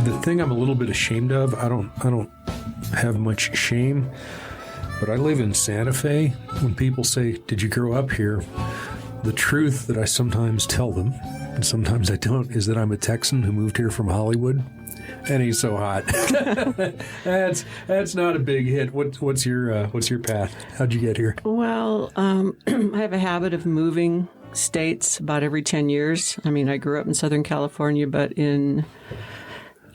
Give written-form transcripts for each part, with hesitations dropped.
The thing I'm a little bit ashamed of, I don't have much shame, but I live in Santa Fe. When people say, "Did you grow up here?" The truth that I sometimes tell them, and sometimes I don't, is that I'm a Texan who moved here from Hollywood, and he's so hot. That's not a big hit. What's your path? How'd you get here? Well, I have a habit of moving states about every 10 years. I mean, I grew up in Southern California, but in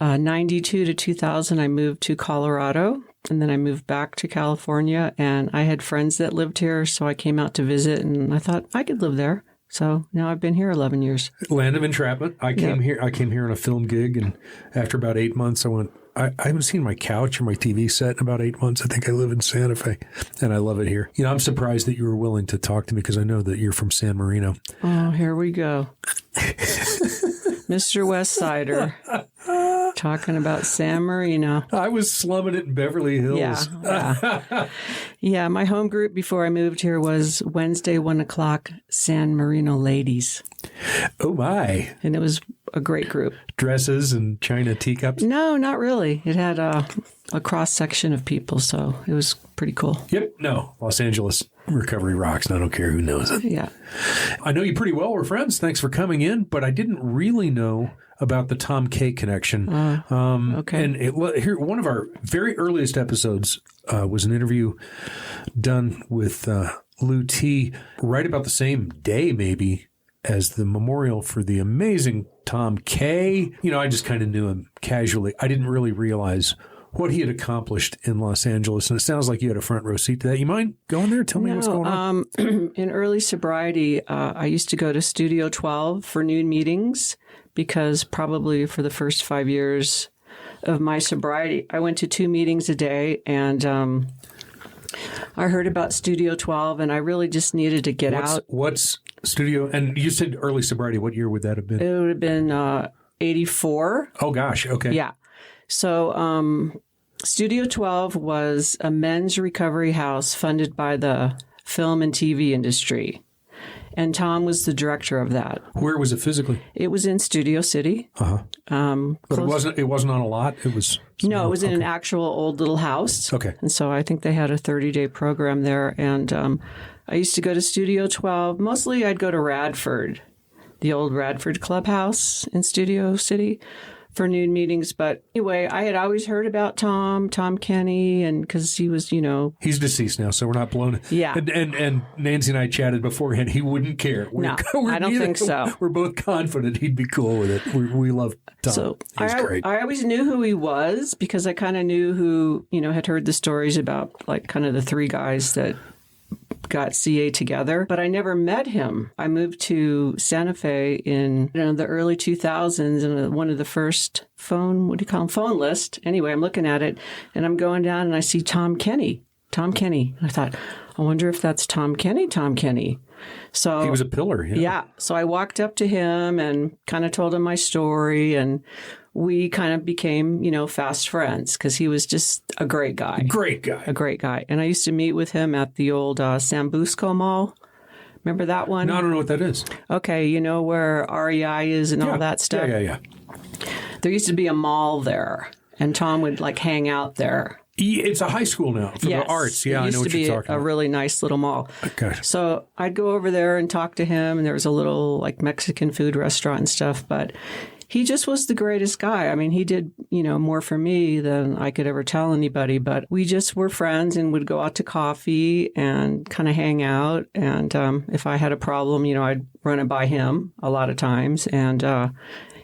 92 to 2000, I moved to Colorado, and then I moved back to California, and I had friends that lived here, so I came out to visit, and I thought I could live there. So now I've been here 11 years. Land of entrapment. I came here on a film gig, and after about 8 months, I went, I haven't seen my couch or my TV set in about 8 months. I think I live in Santa Fe, and I love it here. You know, I'm surprised that you were willing to talk to me because I know that you're from San Marino. Oh, here we go. Mr. Westsider. Talking about San Marino. I was slumming it in Beverly Hills. Yeah, my home group before I moved here was Wednesday, 1:00, San Marino Ladies. Oh, my. And it was a great group. Dresses and china teacups? No, not really. It had a cross-section of people, so it was pretty cool. Yep. No, Los Angeles recovery rocks, and I don't care who knows it. Yeah. I know you pretty well. We're friends. Thanks for coming in, but I didn't really know about the Tom K connection. Okay. And here, one of our very earliest episodes was an interview done with Lou T. right about the same day, maybe, as the memorial for the amazing Tom K. You know, I just kind of knew him casually. I didn't really realize what he had accomplished in Los Angeles. And it sounds like you had a front row seat to that. You mind going there? Tell me what's going on. In early sobriety, I used to go to Studio 12 for noon meetings because probably for the first 5 years of my sobriety, I went to 2 meetings a day, and I heard about Studio 12, and I really just needed to get out. What's Studio? And you said early sobriety. What year would that have been? It would have been 84. Oh, gosh. Okay. Yeah. So Studio 12 was a men's recovery house funded by the film and TV industry. And Tom was the director of that. Where was it physically? It was in Studio City. But it wasn't on a lot? It was... No, it was in an actual old little house. Okay. And so I think they had a 30-day program there. And I used to go to Studio 12. Mostly I'd go to Radford, the old Radford Clubhouse in Studio City, for noon meetings. But anyway, I had always heard about Tom Kenny, and because he was, He's deceased now, so we're not blown. Yeah. And Nancy and I chatted beforehand. He wouldn't care. No, I don't think so. We're both confident he'd be cool with it. We love Tom. So He's great. I always knew who he was because I kind of knew who, had heard the stories about, like, kind of the 3 guys that got CA together, but I never met him. I moved to Santa Fe in the early 2000s, and one of the first phone list. Anyway, I'm looking at it, and I'm going down, and I see Tom Kenny. And I thought, I wonder if that's Tom Kenny. So he was a pillar. Yeah. So I walked up to him and kind of told him my story, and we kind of became, fast friends because he was just a great guy. A great guy. And I used to meet with him at the old Sambusco Mall. Remember that one? No, I don't know what that is. Okay. You know where REI is and all that stuff? Yeah. There used to be a mall there, and Tom would hang out there. It's a high school now for the arts. Yeah, I know what you're talking about. It used to be a really nice little mall. Okay. So I'd go over there and talk to him, and there was a little Mexican food restaurant and stuff, but he just was the greatest guy. I mean, he did, more for me than I could ever tell anybody, but we just were friends and would go out to coffee and kind of hang out. And if I had a problem, I'd run it by him a lot of times. And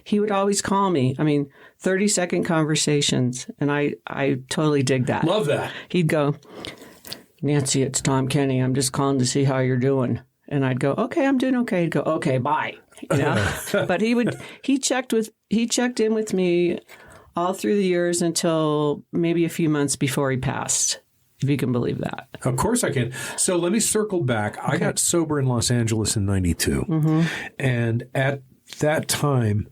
he would always call me. I mean, 30-second conversations. And I totally dig that. Love that. He'd go, "Nancy, it's Tom Kenny. I'm just calling to see how you're doing." And I'd go, "Okay, I'm doing okay." He'd go, "Okay, bye." But he checked in with me all through the years until maybe a few months before he passed, if you can believe that. Of course I can. So let me circle back. Okay. I got sober in Los Angeles in 92. Mm-hmm. And at that time,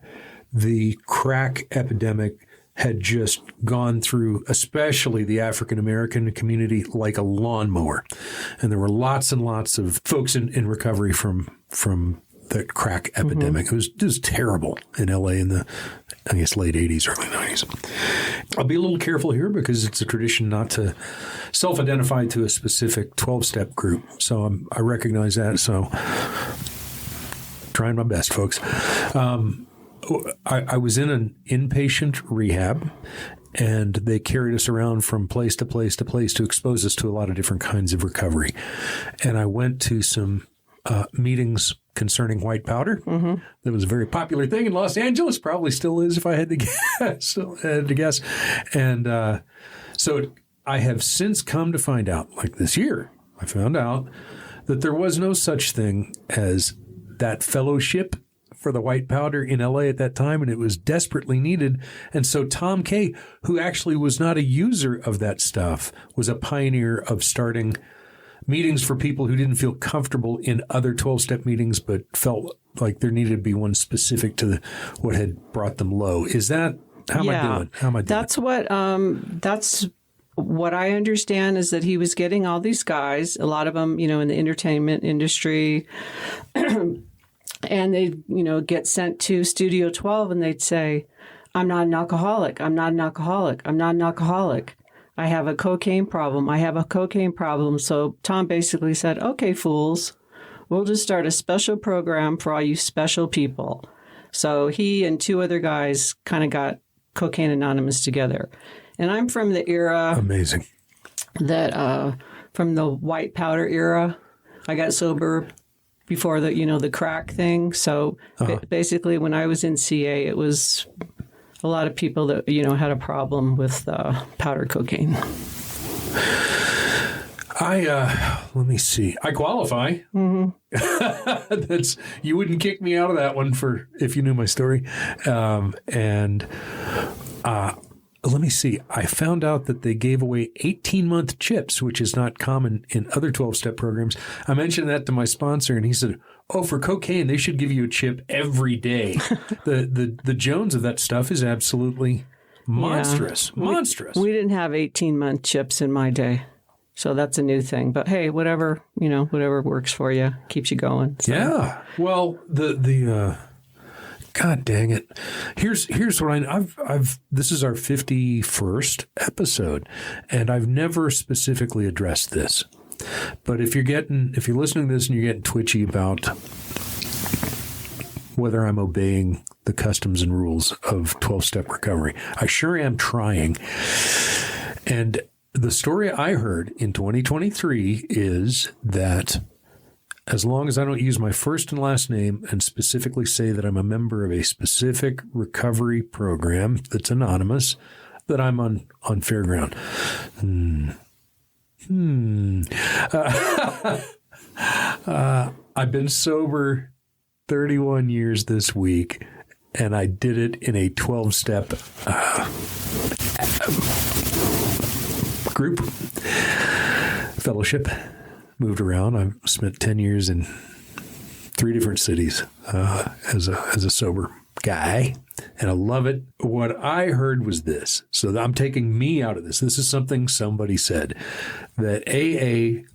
the crack epidemic had just gone through, especially the African-American community, like a lawnmower. And there were lots and lots of folks in recovery from the crack epidemic. It was just terrible in LA in the, I guess, late 80s, early 90s. I'll be a little careful here because it's a tradition not to self-identify to a specific 12-step group. So I recognize that. So trying my best, folks. I was in an inpatient rehab, and they carried us around from place to place to place to expose us to a lot of different kinds of recovery. And I went to some meetings concerning white powder. That was a very popular thing in Los Angeles, probably still is if I had to guess. And so I have since come to find out, like this year, I found out that there was no such thing as that fellowship for the white powder in LA at that time, and it was desperately needed. And so Tom Kay, who actually was not a user of that stuff, was a pioneer of starting meetings for people who didn't feel comfortable in other 12-step meetings, but felt like there needed to be one specific to what had brought them low. Is that, how am I doing? How am I doing? That's what I understand is that he was getting all these guys, a lot of them, in the entertainment industry, and they'd, get sent to Studio 12 and they'd say, I'm not an alcoholic. I'm not an alcoholic. I'm not an alcoholic. I have a cocaine problem. I have a cocaine problem. So Tom basically said, okay, fools, we'll just start a special program for all you special people. So he and two other guys kind of got Cocaine Anonymous together. And I'm from the era. Amazing. That, from the white powder era. I got sober before the crack thing. So basically when I was in CA, it was a lot of people that, had a problem with powder cocaine. Let me see. I qualify. That's, you wouldn't kick me out of that one if you knew my story. Let me see. I found out that they gave away 18-month chips, which is not common in other 12-step programs. I mentioned that to my sponsor, and he said, oh, for cocaine, they should give you a chip every day. The Jones of that stuff is absolutely monstrous. Yeah. Monstrous. We didn't have 18-month chips in my day. So that's a new thing. But hey, whatever works for you, keeps you going. So. Yeah. Well, God dang it. Here's what I've this is our 51st episode, and I've never specifically addressed this. But if you're listening to this and you're getting twitchy about whether I'm obeying the customs and rules of 12-step recovery, I sure am trying. And the story I heard in 2023 is that as long as I don't use my first and last name and specifically say that I'm a member of a specific recovery program that's anonymous, that I'm on fair ground. I've been sober 31 years this week, and I did it in a 12-step group fellowship. Moved around. I've spent 10 years in 3 different cities as a sober guy, and I love it. What I heard was this. So I'm taking me out of this. This is something somebody said, that AA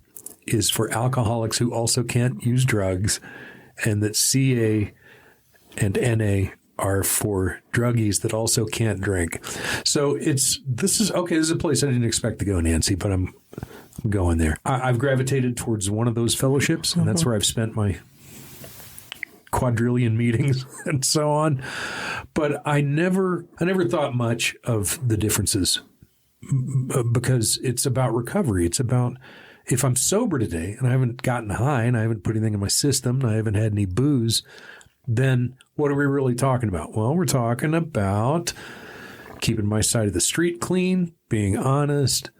is for alcoholics who also can't use drugs, and that CA and NA are for druggies that also can't drink. So this is a place I didn't expect to go, Nancy, but I'm going there. I've gravitated towards one of those fellowships, and that's where I've spent my quadrillion meetings and so on. But I never thought much of the differences because it's about recovery. It's about, if I'm sober today and I haven't gotten high and I haven't put anything in my system and I haven't had any booze, then what are we really talking about? Well, we're talking about keeping my side of the street clean, being honest,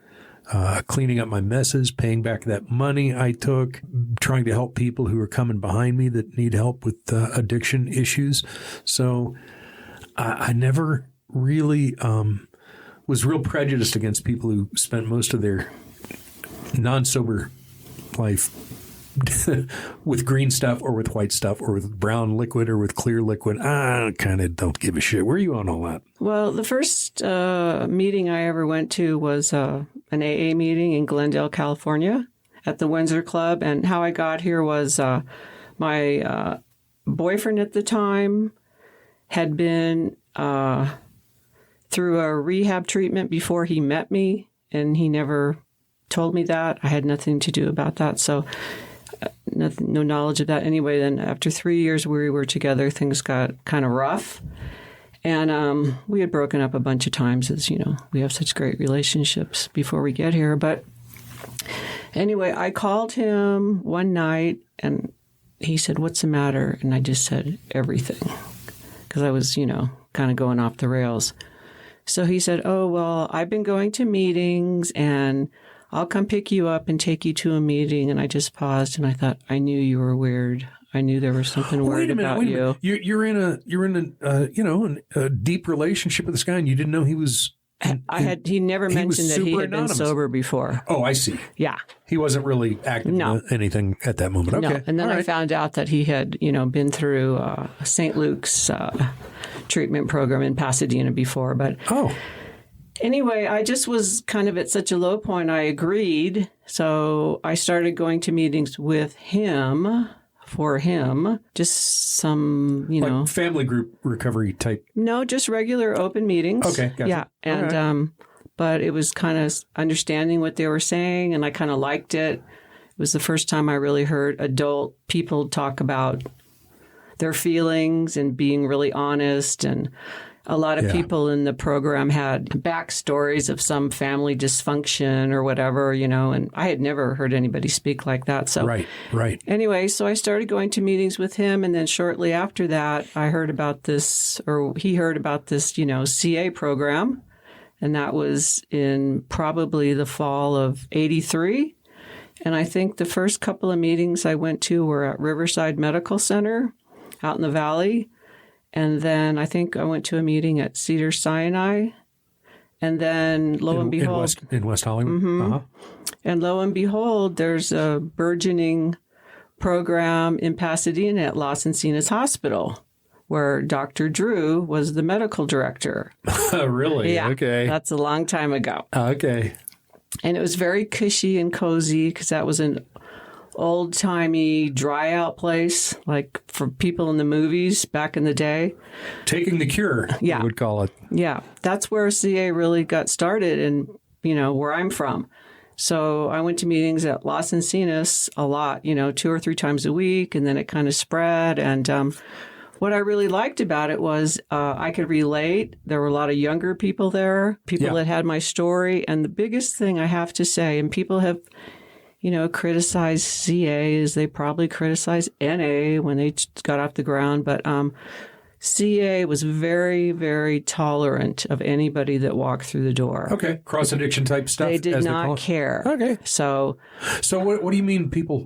cleaning up my messes, paying back that money I took, trying to help people who are coming behind me that need help with addiction issues. So I never really was real prejudiced against people who spent most of their non-sober life with green stuff or with white stuff or with brown liquid or with clear liquid. I kind of don't give a shit. Where are you on all that? Well, the first meeting I ever went to was an AA meeting in Glendale, California at the Windsor Club. And how I got here was my boyfriend at the time had been through a rehab treatment before he met me, and he never told me that. I had nothing to do about that, so no knowledge of that. Anyway, then after 3 years we were together, things got kind of rough. And we had broken up a bunch of times, as you know, we have such great relationships before we get here. But anyway, I called him one night and he said, "What's the matter?" And I just said, "Everything," because I was, kind of going off the rails. So he said, "Oh, well, I've been going to meetings and I'll come pick you up and take you to a meeting." And I just paused and I thought, I knew you were weird. I knew there was something weird about you. You're in a deep relationship with this guy, and you didn't know he was. He never mentioned that he had been sober before. Oh, I see. Yeah, he wasn't really active in anything at that moment. Okay, no. And then I found out that he had, been through St. Luke's treatment program in Pasadena before. But anyway, I just was kind of at such a low point. I agreed, so I started going to meetings with him. For him, just some, like family group recovery type. No, just regular open meetings. Okay, gotcha. Yeah, and right. But it was kind of understanding what they were saying, and I kind of liked it. It was the first time I really heard adult people talk about their feelings and being really honest. And a lot of people in the program had backstories of some family dysfunction or whatever, and I had never heard anybody speak like that. So Right. Anyway, so I started going to meetings with him, and then shortly after that, I heard about this, or he heard about this, CA program, and that was in probably the fall of '83. And I think the first couple of meetings I went to were at Riverside Medical Center out in the Valley. And then I think I went to a meeting at Cedar Sinai. And then lo and behold. In West Hollywood? Mm-hmm. Uh-huh. And lo and behold, there's a burgeoning program in Pasadena at Los Encinas Hospital where Dr. Drew was the medical director. Really? Yeah. Okay. That's a long time ago. Okay. And it was very cushy and cozy because that was an old-timey dry-out place, like for people in the movies back in the day. Taking the cure, you would call it. Yeah, that's where CA really got started and, where I'm from. So I went to meetings at Los Encinas a lot, 2 or 3 times a week, and then it kind of spread. And what I really liked about it was I could relate. There were a lot of younger people there, people that had my story. And the biggest thing I have to say, and people have criticize CA as they probably criticize NA when they got off the ground. But CA was very, very tolerant of anybody that walked through the door. Okay. Cross-addiction type stuff? They did not care. Okay. So what do you mean people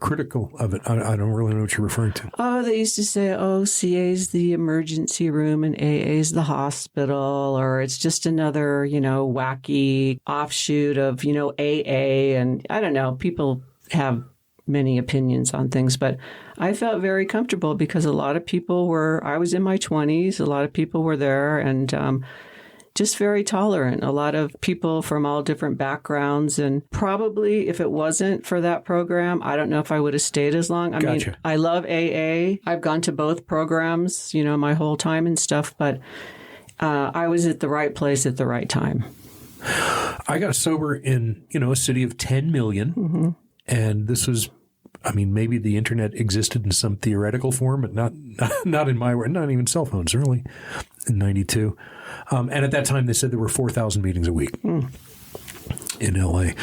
critical of it? I don't really know what you're referring to. Oh, they used to say, CA's the emergency room and AA's the hospital, or it's just another, wacky offshoot of, AA. And I don't know, people have many opinions on things, but I felt very comfortable because a lot of people I was in my 20s, a lot of people were there and just very tolerant, a lot of people from all different backgrounds. And probably if it wasn't for that program, I don't know if I would have stayed as long. I mean, I love AA. I've gone to both programs, my whole time and stuff, but I was at the right place at the right time. I got sober in, a city of 10 million. Mm-hmm. And this was, maybe the internet existed in some theoretical form, but not in my world, not even cell phones, really, in 92. And at that time, they said there were 4,000 meetings a week in L.A.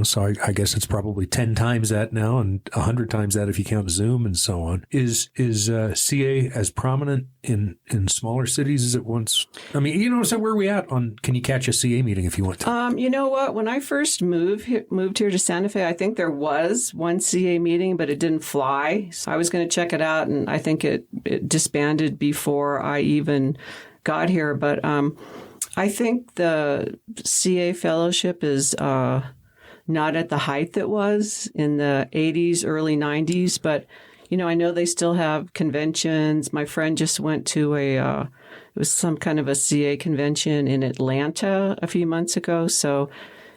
So I guess it's probably 10 times that now and 100 times that if you count Zoom and so on. Is CA as prominent in smaller cities as it once? So where are we at on, can you catch a CA meeting if you want to? You know what? When I first moved here to Santa Fe, I think there was one CA meeting, but it didn't fly. So I was going to check it out, and I think it disbanded before I even got here. But I think the CA fellowship is not at the height that was in the 80s, early 90s. But, I know they still have conventions. My friend just went to it was some kind of a CA convention in Atlanta a few months ago. So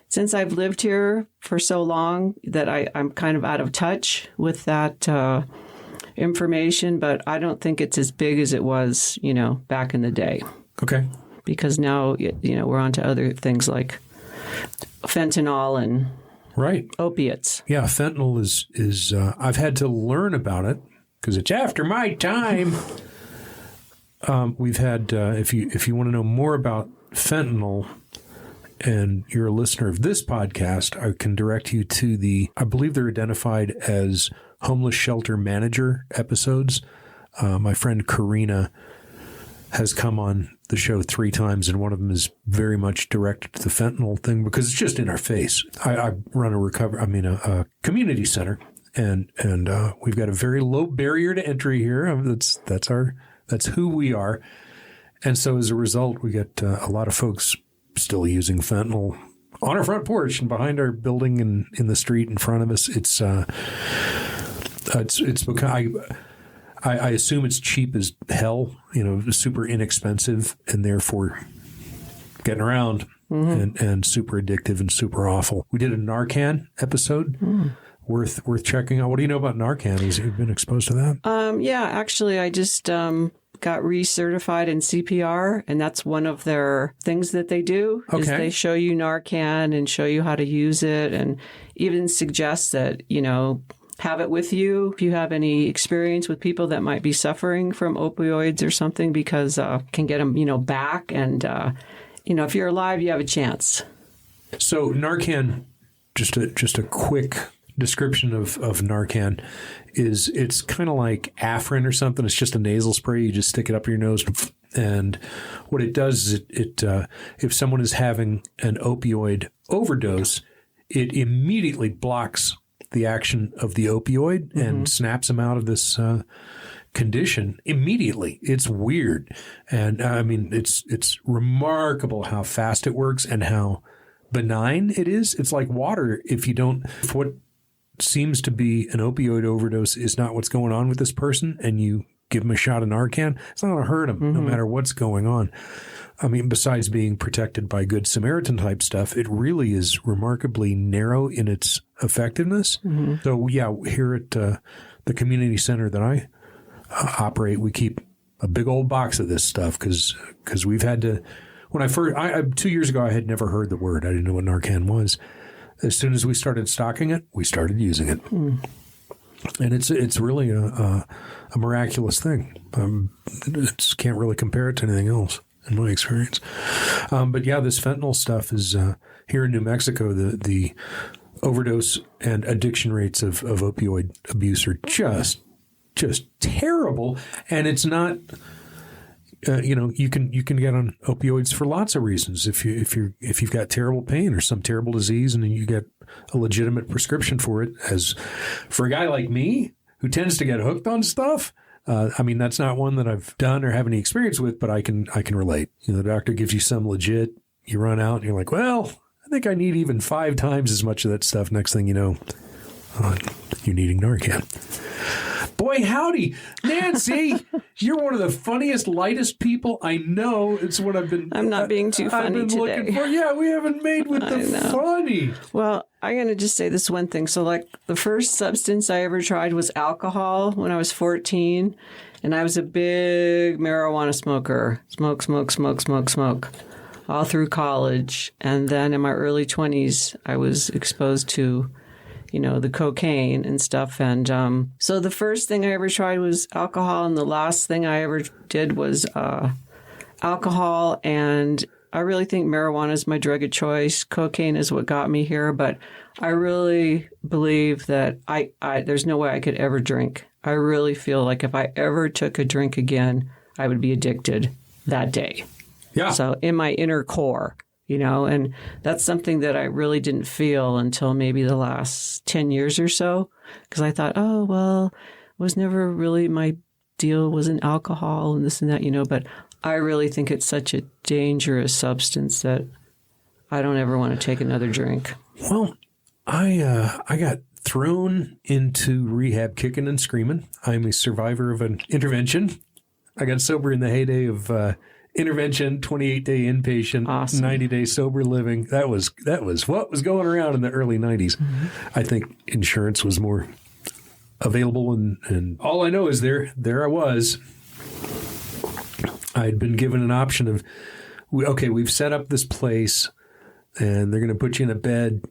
since I've lived here for so long that I'm kind of out of touch with that information, but I don't think it's as big as it was, back in the day. Okay. Because now, we're on to other things like fentanyl and right opiates. Yeah, fentanyl is I've had to learn about it because it's after my time. We've had, if you want to know more about fentanyl and you're a listener of this podcast, I can direct you to I believe they're identified as homeless shelter manager episodes. My friend Karina has come on the show 3 times, and one of them is very much directed to the fentanyl thing because it's just in our face. I run a community center, and we've got a very low barrier to entry here. That's who we are, and so as a result, we get a lot of folks still using fentanyl on our front porch and behind our building and in the street in front of us. It's because I assume it's cheap as hell, super inexpensive, and therefore getting around and super addictive and super awful. We did a Narcan episode. Worth checking out. What do you know about Narcan? Have you been exposed to that? Yeah, actually, I just got recertified in CPR, and that's one of their things that they do. Okay. Is they show you Narcan and show you how to use it, and even suggest that, have it with you if you have any experience with people that might be suffering from opioids or something, because can get them, back. And, if you're alive, you have a chance. So Narcan, just a quick description of Narcan is it's kind of like Afrin or something. It's just a nasal spray. You just stick it up your nose. And what it does is it if someone is having an opioid overdose, it immediately blocks the action of the opioid and snaps them out of this condition immediately. It's weird. And it's remarkable how fast it works and how benign it is. It's like water. If what seems to be an opioid overdose is not what's going on with this person, and you give them a shot of Narcan, it's not going to hurt them no matter what's going on. Besides being protected by Good Samaritan type stuff, it really is remarkably narrow in its effectiveness. So yeah, here at the community center that I operate, we keep a big old box of this stuff because we've had to. When 2 years ago, I had never heard the word. I didn't know what Narcan was. As soon as we started stocking it, we started using it. And it's really a miraculous thing. Can't really compare it to anything else in my experience. But yeah, this fentanyl stuff is here in New Mexico. The overdose and addiction rates of opioid abuse are just terrible, and it's not. You can get on opioids for lots of reasons. If you've got terrible pain or some terrible disease, and then you get a legitimate prescription for it. As for a guy like me who tends to get hooked on stuff, that's not one that I've done or have any experience with, but I can relate. The doctor gives you some legit, you run out, and you're like, well, I think I need even 5 times as much of that stuff. Next thing you know, you're needing Narcan. Boy, howdy, Nancy, you're one of the funniest, lightest people I know. It's what I've been. I'm not being too funny today. Looking for. Yeah, we haven't made with the funny. Well, I'm going to just say this one thing. So, the first substance I ever tried was alcohol when I was 14, and I was a big marijuana smoker. Smoke, all through college. And then in my early 20s, I was exposed to the cocaine and stuff. And so the first thing I ever tried was alcohol, and the last thing I ever did was alcohol. And I really think marijuana is my drug of choice. Cocaine is what got me here, but I really believe that I there's no way I could ever drink. I really feel like if I ever took a drink again, I would be addicted that day. Yeah. So in my inner core. And that's something that I really didn't feel until maybe the last 10 years or so, because I thought, oh, well, it was never really my deal, wasn't alcohol and this and that, but I really think it's such a dangerous substance that I don't ever want to take another drink. Well, I got thrown into rehab kicking and screaming. I'm a survivor of an intervention. I got sober in the heyday of intervention, 28-day inpatient, awesome. 90-day sober living. That was what was going around in the early 90s. I think insurance was more available, and all I know is there I was. I'd been given an option of, we've set up this place, and they're going to put you in a bed,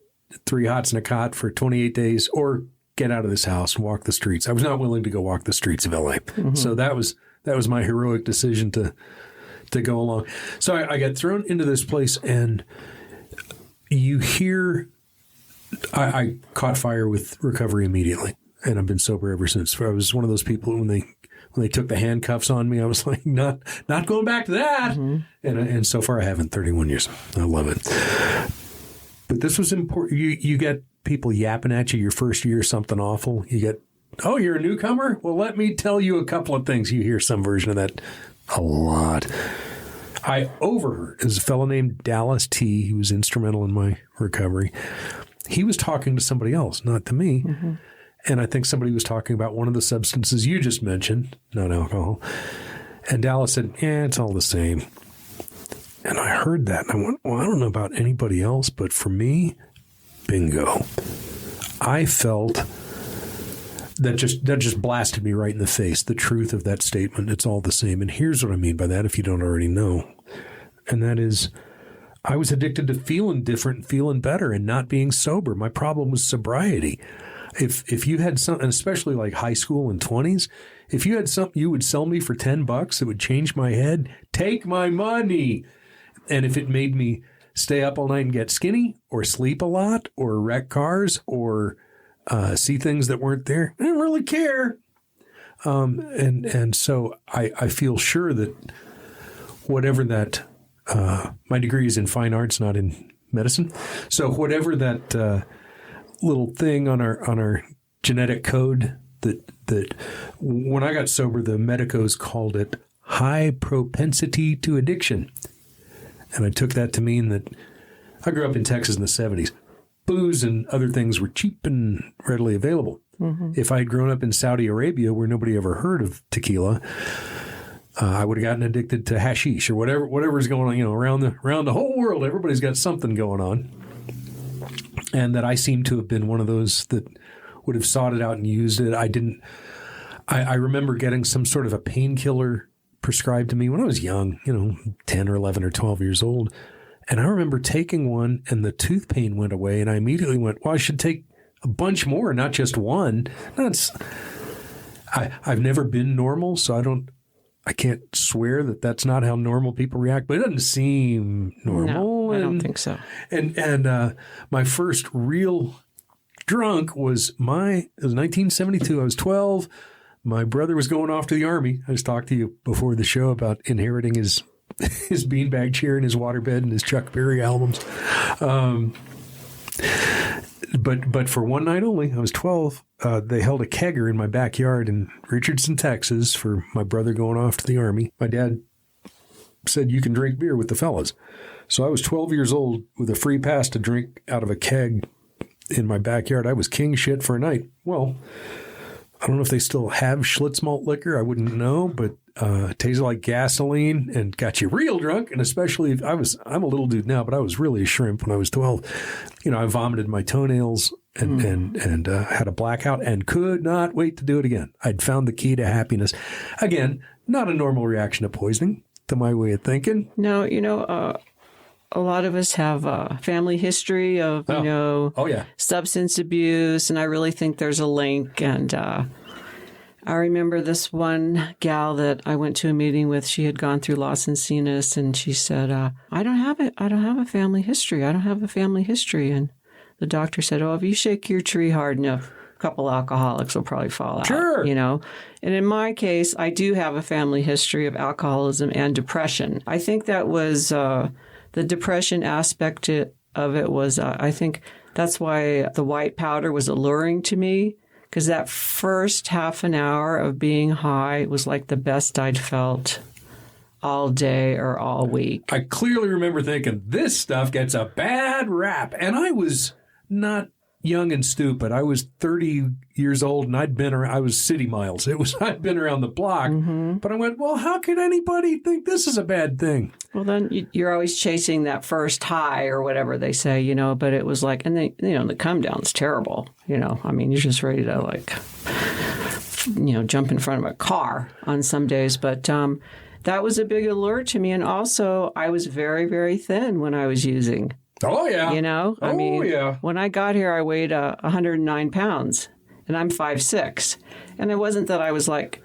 3 hots and a cot for 28 days, or get out of this house and walk the streets. I was not willing to go walk the streets of LA. Mm-hmm. So that was my heroic decision to go along. So I got thrown into this place, and you hear, I caught fire with recovery immediately, and I've been sober ever since. I was one of those people when they took the handcuffs on me, I was like, not going back to that. Mm-hmm. And so far I haven't. 31 years. I love it. But this was important. You get people yapping at you your first year, something awful. You get, oh, you're a newcomer? Well, let me tell you a couple of things. You hear some version of that a lot. I overheard, there's a fellow named Dallas T. He was instrumental in my recovery. He was talking to somebody else, not to me. Mm-hmm. And I think somebody was talking about one of the substances you just mentioned, not alcohol. And Dallas said, yeah, it's all the same. And I heard that, and I went, well, I don't know about anybody else, but for me, bingo. I felt that just blasted me right in the face, the truth of that statement. It's all the same. And here's what I mean by that, if you don't already know. And that is, I was addicted to feeling different, feeling better, and not being sober. My problem was sobriety. If you had something, especially like high school and 20s, if you had something you would sell me for $10 that would change my head, take my money. And if it made me stay up all night and get skinny, or sleep a lot, or wreck cars, or see things that weren't there, I didn't really care. And so I feel sure that whatever that, my degree is in fine arts, not in medicine. So whatever that little thing on our genetic code that when I got sober, the medicos called it high propensity to addiction. And I took that to mean that I grew up in Texas in the 70s. Booze and other things were cheap and readily available. Mm-hmm. If I had grown up in Saudi Arabia, where nobody ever heard of tequila, I would have gotten addicted to hashish or whatever's going on. Around the whole world, everybody's got something going on. And that I seem to have been one of those that would have sought it out and used it. I remember getting some sort of a painkiller prescribed to me when I was young, 10 or 11 or 12 years old. And I remember taking one, and the tooth pain went away, and I immediately went, well, I should take a bunch more, not just one. I've never been normal, so I can't swear that that's not how normal people react, but it doesn't seem normal. No, I don't think so. And my first real drunk was it was 1972. I was 12. My brother was going off to the Army. I just talked to you before the show about inheriting his beanbag chair and his waterbed and his Chuck Berry albums. But for one night only, I was 12, they held a kegger in my backyard in Richardson, Texas for my brother going off to the Army. My dad said, you can drink beer with the fellas. So I was 12 years old with a free pass to drink out of a keg in my backyard. I was king shit for a night. Well, I don't know if they still have Schlitz malt liquor. I wouldn't know, but it tasted like gasoline and got you real drunk. And especially, I'm a little dude now, but I was really a shrimp when I was 12. I vomited my toenails and had a blackout and could not wait to do it again. I'd found the key to happiness. Again, not a normal reaction to poisoning, to my way of thinking. No, a lot of us have a family history of, substance abuse, and I really think there's a link. And I remember this one gal that I went to a meeting with. She had gone through Los Encinas, and she said, I don't have a family history. I don't have a family history. And the doctor said, if you shake your tree hard enough, a couple alcoholics will probably fall out. Sure. And in my case, I do have a family history of alcoholism and depression. I think that was the depression aspect of it was, I think that's why the white powder was alluring to me, because that first half an hour of being high was like the best I'd felt all day or all week. I clearly remember thinking, this stuff gets a bad rap. And I was not young and stupid. I was 30 years old, and I was city miles. I'd been around the block. But I went, well, how could anybody think this is a bad thing? Well, then you're always chasing that first high or whatever they say, but it was like, and then, the come down's terrible, I mean, you're just ready to like, jump in front of a car on some days. But that was a big allure to me. And also, I was very, very thin when I was using. Oh, yeah. I mean, when I got here, I weighed 109 pounds, and I'm 5'6". And it wasn't that I was like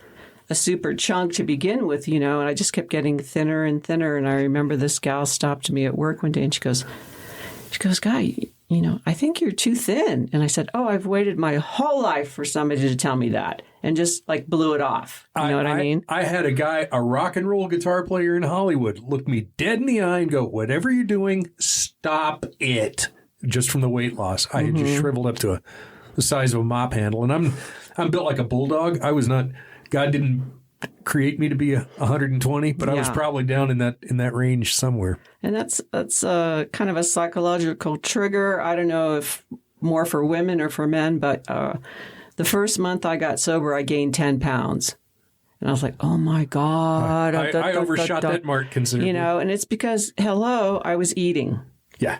a super chunk to begin with, and I just kept getting thinner and thinner. And I remember this gal stopped me at work one day, and she goes, Guy, I think you're too thin. And I said, oh, I've waited my whole life for somebody to tell me that, and just like blew it off. You know what I mean? I had a rock and roll guitar player in Hollywood, look me dead in the eye and go, whatever you're doing, stop it. Just from the weight loss. I had just shriveled up to the size of a mop handle. And I'm built like a bulldog. God didn't create me to be 120, but I was probably down in that range somewhere. And that's kind of a psychological trigger. I don't know if more for women or for men, but the first month I got sober, I gained 10 pounds. And I was like, oh, my God. I overshot that mark considerably. And it's because, I was eating. Yeah.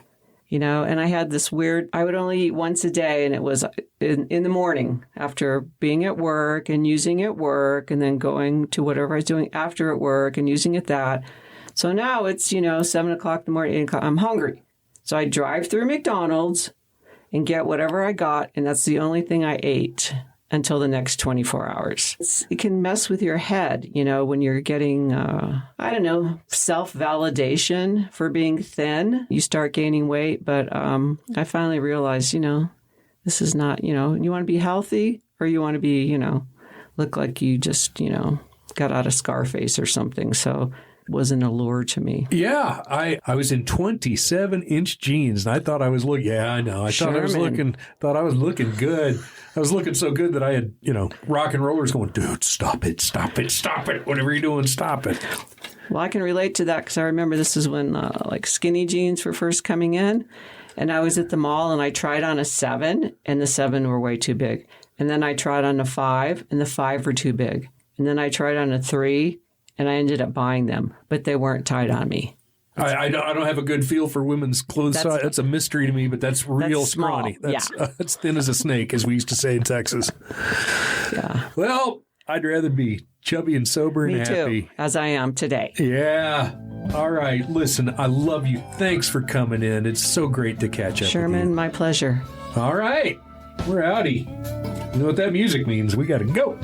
And I had this weird, I would only eat once a day, and it was in the morning after being at work and using at work, and then going to whatever I was doing after at work and using at that. So now it's, 7 o'clock in the morning, 8 o'clock, I'm hungry. So I drive through McDonald's and get whatever I got, and that's the only thing I ate until the next 24 hours. It can mess with your head, when you're getting, self-validation for being thin. You start gaining weight, but I finally realized, this is not, you want to be healthy, or you want to be, look like you just, got out of Scarface or something. So was an allure to me. Yeah, I was in 27-inch jeans, and I thought I was looking. Yeah, I know. Thought I was looking good. I was looking so good that I had, rock and rollers going, dude, stop it. Whatever you're doing, stop it. Well, I can relate to that because I remember this is when skinny jeans were first coming in, and I was at the mall and I tried on a 7, and the 7 were way too big. And then I tried on a 5, and the 5 were too big. And then I tried on a 3. And I ended up buying them, but they weren't tied on me. I don't have a good feel for women's clothes size. That's a mystery to me, but that's real scrawny. That's thin as a snake, as we used to say in Texas. Yeah. Well, I'd rather be chubby and sober and happy. Me too, as I am today. Yeah. All right. Listen, I love you. Thanks for coming in. It's so great to catch up Sherman, with you. My pleasure. All right. We're outie. You know what that music means. We got to go.